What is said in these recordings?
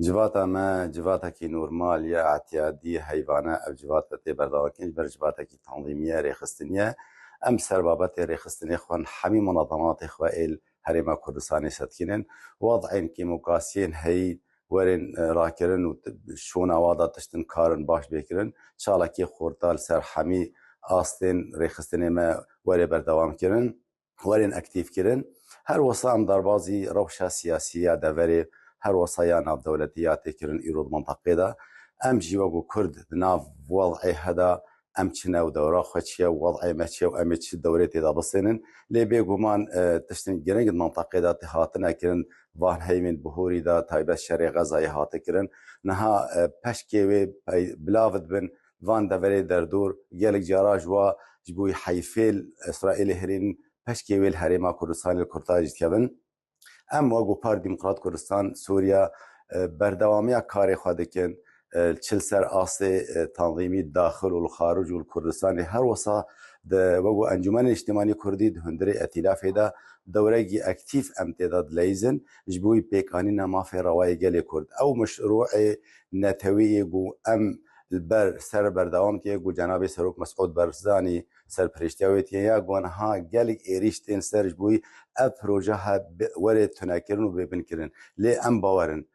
جواتا ما جواتا کی نورمال یا اعتیادی حیوانه او جواتا تی برداوکینج بر جواتا کی تنظیمیه ریخستنیه ام سر بابت ریخستنی خوان حمی منظمات خوائل هرما کردستانی ستکینن وضعین کی مقاسین هی ورن راکرن و شون آوادا تشتن کارن باش بکرن شالا کی خورتال سر حمی آستین ریخستنی ما وری بردوام کرن ورن اکتیف کرن هر وسام دروازی روشا سیاسیه دوری هر وصايا ناف دولتيات كرن إيرود منطقة دا أم جيوغو كرد ناف وضعي هذا أم تشنا ودورا خوتشيا ووضعي ماتشيا وأم تش دورتي دا بسنن لي بيغو مان تشتن جرنج منطقة دا تهاتنا كرن وان هيمن بهوري دا تايبة شري غزاي هات كرن نها بشكيوي بلافد بن وان دوري دردور جالك جاراج و جبوي حيفيل إسرائيل هرين بشكيوي الهريما كردستان الكرتاج كبن ام وگو پار دموکرات کردستان سوریا بردوامی کاری خود کن چل سر آس تنظیمی داخل و خارج و کردستان هر وسا وگو انجمن اجتماعی کردی هندره ائتلاف دا دورگی اکتیف امتداد لیزن جبوی پیکانی نماف روای گل کرد او مشروع نتوی گو ام البر سر بردوام تیه گو جناب سروک مسعود برزانی سر پرشتیاویت یا گونها گلگ ایریشتین سرج بوی اف پروژه ها ورد تناکرن و ببین کرن لی ام باورن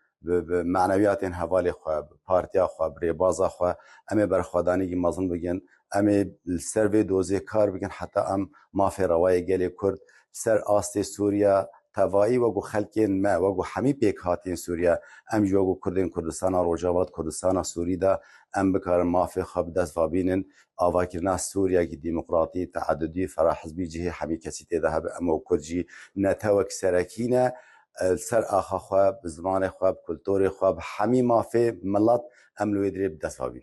معنویات حوالی خواه پارتیا خواه بریبازا خواه امی برخوادانی که مظلوم بگن امی سر دوزی کار بگن حتی ام مافی روای گلی کرد سر آست سوریا توایی وگو خلکین ما وگو همی پیک هاتین سوریا ام جو کردین کردستان روجاوات کردستان سوری دا ام بکار مافی خب دست وابینن آواکرنا سوریا کی دموکراتی تعددی فراحزبی جهه همی کسی تیده هب اما کرجی نتوک سرکینه سر آخا خواب زمان خواب کلتور خواب همی مافی ملت ام لوی دریب دست وابین